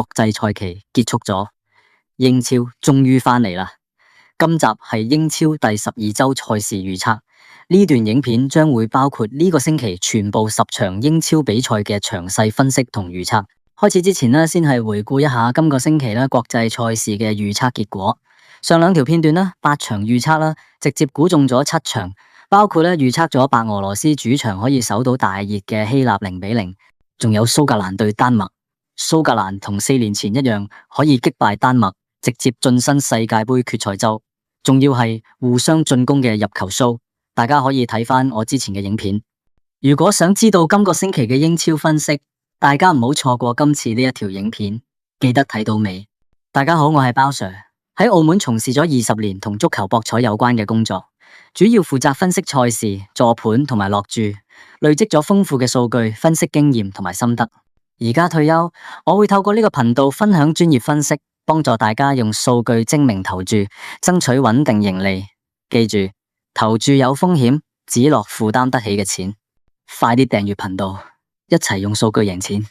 國際賽期結束咗，英超終於翻嚟啦。今集係英超第12周賽事預測，呢段影片將會包括呢個星期全部10場英超比賽嘅詳細分析同預測。開始之前呢，先係回顧一下今個星期國際賽事嘅預測結果。上兩條片段啦，8場預測啦，直接估中咗7場，包括預測咗白俄羅斯主場可以守到大熱嘅希臘0-0，仲有蘇格蘭對丹麥，蘇格蘭同4年前一樣可以擊敗丹麥，直接晉身世界盃決賽周，仲要係互相進攻嘅入球 show， 大家可以睇翻我之前嘅影片。如果想知道今個星期嘅英超分析，大家唔好錯過今次呢一條影片，記得睇到尾。大家好，我係包 Sir， 喺澳門從事咗20年同足球博彩有關嘅工作，主要負責分析賽事、坐盤同埋落注，累積咗豐富嘅數據分析經驗同埋心得。而家退休，我會透過呢個頻道分享專業分析，幫助大家用數據精明投注，爭取穩定盈利。記住，投注有風險，只落負擔得起嘅錢。快啲訂閱頻道，一齊用數據贏錢。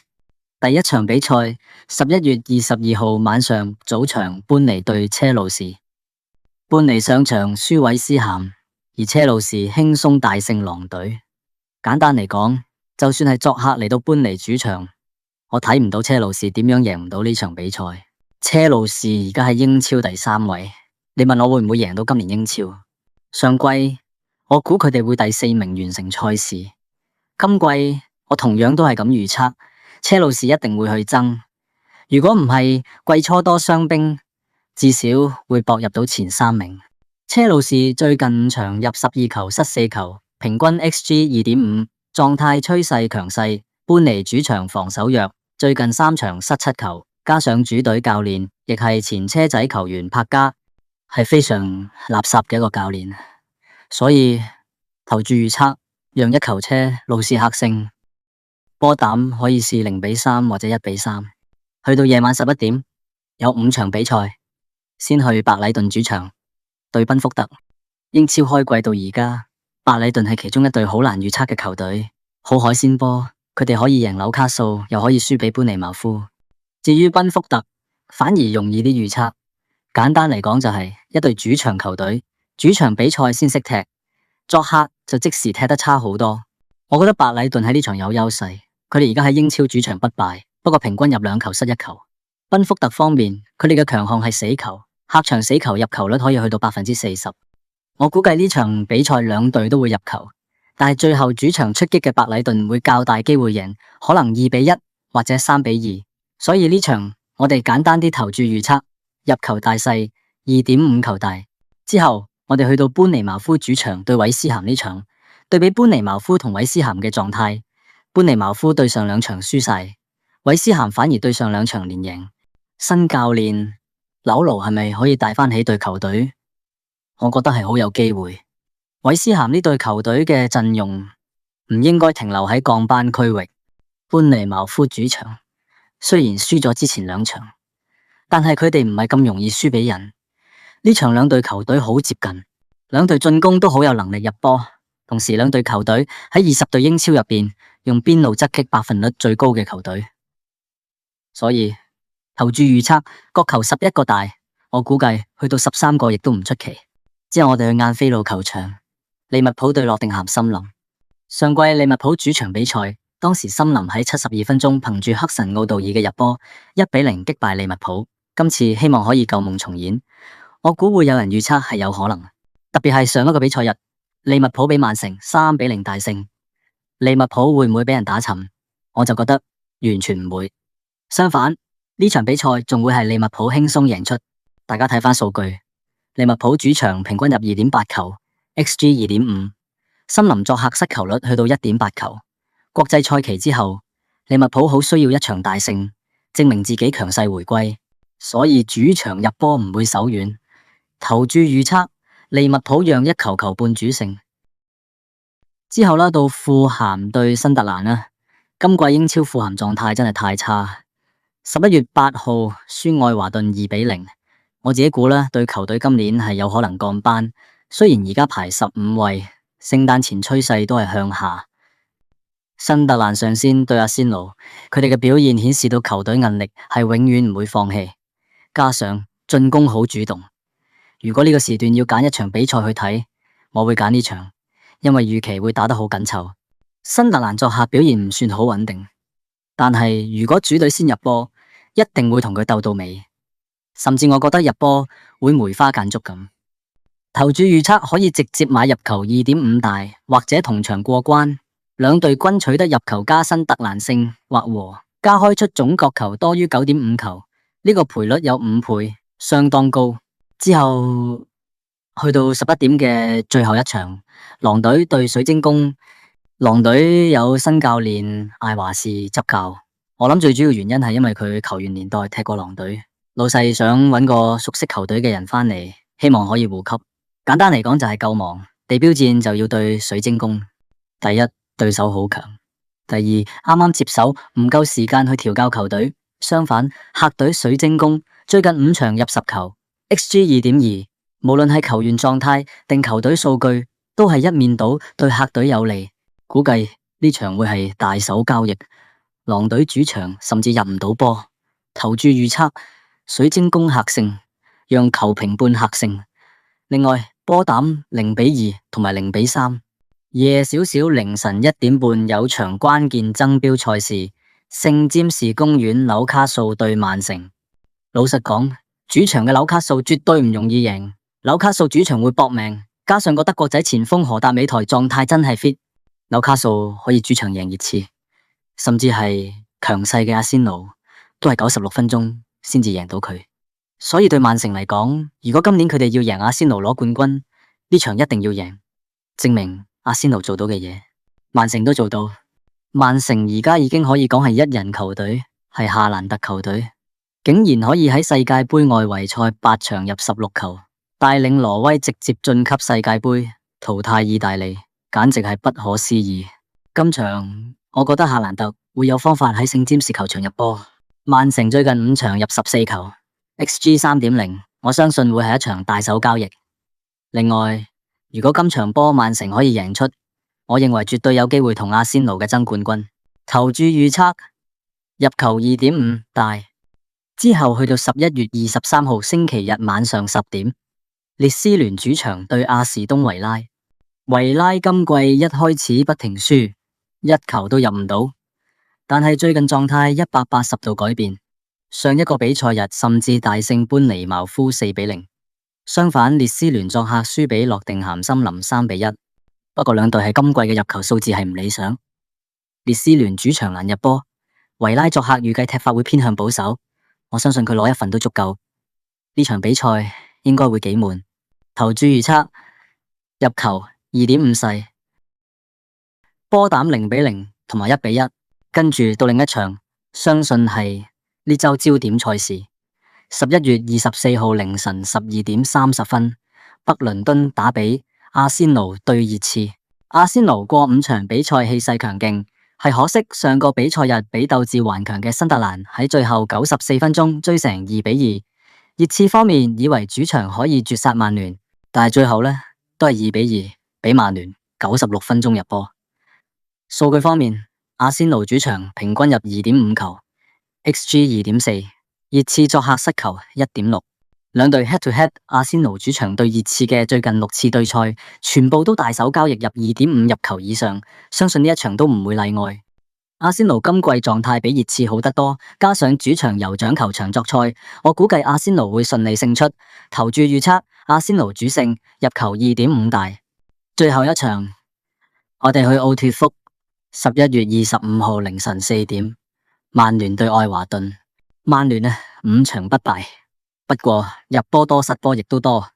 第一場比賽，11月22號晚上早場，般尼對車路士。般尼上場輸韋斯咸，而車路士輕鬆大勝狼隊。簡單嚟講，就算係作客嚟到般尼主場，我睇唔到車路士點樣贏唔到呢場比賽。車路士而家喺英超第3位，你問我會唔會贏到今年英超？上季我估佢哋會第4名完成賽事。今季我同樣都係咁預測，車路士一定會去爭。如果唔係季初多傷兵，至少會搏入到前3名。車路士最近5場入12球失4球，平均 XG 2.5，狀態趨勢強勢。般尼主場防守弱，最近3場失7球，加上主隊教練亦係前車仔球員柏加，係非常垃圾嘅一個教練，所以投注預測讓1球車路士客勝，波膽可以試0-3或者1-3。去到夜晚11點有5場比賽，先去白禮頓主場對賓福特。英超開季到而家，白禮頓係其中一隊好難預測嘅球隊，好海鮮波，佢哋可以贏紐卡素，又可以輸俾般尼茅夫。至於賓福特反而容易啲預測，簡單嚟講就係一隊主場球隊，主場比賽先識踢，作客就即時踢得差好多。我覺得白禮頓喺呢場有優勢，佢哋而家喺英超主場不敗，不過平均入2球失1球。賓福特方面，佢哋嘅強項係死球，客場死球入球率可以去到40%。我估計呢場比賽兩隊都會入球，但係最後主場出擊嘅白禮頓會較大機會贏，可能2-1或者3-2。所以呢場我哋簡單啲投注預測，入球大細 2.5 球大。之後我哋去到般尼茅夫主場對韋斯咸呢場，對比般尼茅夫同韋斯咸嘅狀態，般尼茅夫對上2場輸晒，韋斯咸反而對上2場連贏。新教練紐勞係咪可以帶翻起隊球隊？我覺得係好有機會。韋斯咸呢隊球隊嘅陣容唔應該停留喺降班區域。般尼茅夫主場雖然輸咗之前2場，但係佢哋唔係咁容易輸俾人。呢場兩隊球隊好接近，兩隊進攻都好有能力入波，同時兩隊球隊喺20隊英超入邊用邊路側擊%率最高嘅球隊，所以投注預測各球11個大，我估計去到13個亦都唔出奇。之後我哋去晏菲路球場，利物浦對諾定咸森林。上季利物浦主場比賽，當時森林喺72分鐘憑住黑神奧道爾嘅入波1-0擊敗利物浦。今次希望可以舊夢重演，我估會有人預測係有可能，特別係上一個比賽日，利物浦比曼城3-0大勝，利物浦會唔會俾人打沉？我就覺得完全唔會，相反呢場比賽仲會係利物浦輕鬆贏出。大家睇翻數據，利物浦主場平均入2.8球 ，XG 2.5，森林作客失球率去到1.8球。國際賽期之後，利物浦好需要一場大勝，證明自己強勢回歸，所以主場入波唔會手軟。投注預測利物浦讓1球球半主勝。之後到富咸對新特蘭啦，今季英超富咸狀態真係太差。11月8號輸愛華頓2-0，我自己估對球隊今年係有可能降班。雖然而家排15位，聖誕前趨勢都係向下。新特蘭上仙對阿仙奴，佢哋嘅表現顯示到球隊韌力係永遠唔會放棄，加上進攻好主動。如果呢個時段要揀一場比賽去睇，我會揀呢場，因為預期會打得好緊湊。新特蘭作客表現唔算好穩定，但係如果主隊先入波，一定會同佢鬥到尾，甚至我覺得入波會梅花間竹咁。投注預測可以直接買入球2.5大，或者同場過關，兩隊均取得入球加新特蘭勝或和，加開出總角球多於9.5球，呢個賠率有5倍，相當高。之後去到11點嘅最後一場，狼隊對水晶宮，狼隊有新教練艾華士執教，我諗最主要原因係因為佢球員年代踢過狼隊，老細想揾個熟悉球隊嘅人返嚟，希望可以護級。簡單嚟講就係救亡，地標戰就要對水晶宮。第一，對手好強；第二，啱啱接手唔夠時間去調教球隊。相反，客隊水晶宮最近5場入10球，XG 2.2，無論係球員狀態定球隊數據都係一面倒，對客隊有利。估計呢場會係大手交易，狼隊主場甚至入唔到波。投注預測水晶宮客勝，讓球評半客勝。另外，波膽0-2同埋0-3。夜少少凌晨1點半有場關鍵爭標賽事，聖詹士公園紐卡素對曼城。老實講，主場嘅紐卡素絕對唔容易贏。紐卡素主場會搏命，加上個德國仔前鋒何達美台狀態真係 fit，紐卡素可以主場贏熱刺，甚至係強勢嘅阿仙奴都係96分鐘先至贏到佢。所以對曼城嚟講，如果今年佢哋要贏阿仙奴攞冠軍，呢場一定要贏，證明阿仙奴做到嘅嘢，曼城都做到。曼城而家已經可以講係一人球隊，係夏蘭特球隊，竟然可以喺世界盃外圍賽8場入16球，帶領挪威直接晉級世界盃，淘汰意大利，簡直係不可思議。今場我覺得夏蘭特會有方法喺聖詹士球場入波。曼城最近5場入14球，XG 3.0，我相信會係一場大手交易。另外，如果今場波曼城可以贏出，我認為絕對有機會同阿仙奴嘅爭冠軍。投注預測入球2.5大。之後去到11月23號星期日晚上10點，列斯聯主場對阿士東維拉。維拉今季一開始不停輸，一球都入唔到，但係最近狀態180度改變，上一個比賽日甚至大勝班尼茅夫4-0。相反，列斯聯作客輸俾諾定咸森林3-1。不過兩隊係今季嘅入球數字係唔理想。列斯聯主場難入波，維拉作客預計踢法會偏向保守，我相信佢攞1分都足夠。呢場比賽應該會幾悶。投注預測入球2.5細，波膽0-0同埋1-1。跟住到另一場，相信係呢周焦點賽事。11月24號凌晨12點30分，北倫敦打比，阿仙奴對熱刺。阿仙奴過5場比賽氣勢強勁，係可惜上個比賽日比鬥志頑強嘅新特蘭喺最後94分鐘追成2-2。熱刺方面以為主場可以絕殺曼聯，但係最後呢都係2-2，俾曼聯96分鐘入波。數據方面，阿仙奴主場平均入2.5球，XG 2.4。熱刺作客失球1.6，兩隊 head to head， 阿仙奴主場對熱刺嘅最近6次對賽，全部都大手交易入2.5入球以上，相信呢一場都唔會例外。阿仙奴今季狀態比熱刺好得多，加上主場酋長球場作賽，我估計阿仙奴會順利勝出。投注預測阿仙奴主勝，入球2.5大。最後一場，我哋去奧脫福，11月25號凌晨4點，曼聯對愛華頓。曼聯5場不敗，不過入波多失波亦都多，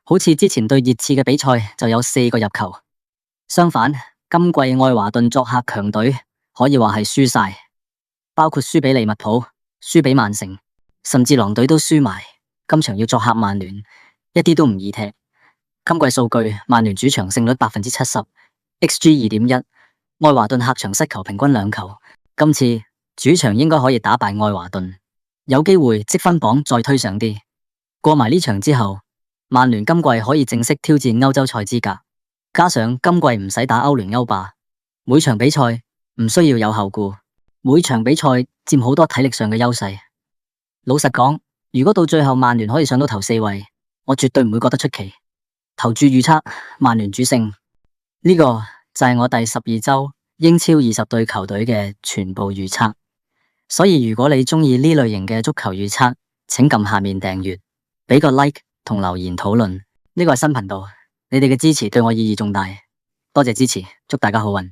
好似之前對熱刺嘅比賽就有4個入球。相反，今季愛華頓作客強隊可以話係輸晒，包括輸俾利物浦、輸俾曼城，甚至狼隊都輸埋。今場要作客曼聯，一啲都唔易踢。今季數據，曼聯主場勝率70%，XG 2.1，愛華頓客場失球平均2球。今次主場應該可以打敗愛華頓，有機會積分榜再推上啲。過埋呢場之後，曼聯今季可以正式挑戰歐洲賽資格，加上今季唔使打歐聯歐霸，每場比賽唔需要有後顧，每場比賽佔好多體力上嘅優勢。老實講，如果到最後曼聯可以上到頭4位，我絕對唔會覺得出奇。投注預測曼聯主勝，呢個就係我第12周英超20隊球隊嘅全部預測。所以如果你鍾意呢類型嘅足球預測，請撳下面訂閱，俾個 like 同留言討論。呢個係新頻道，你哋嘅支持對我意義重大，多謝支持，祝大家好運。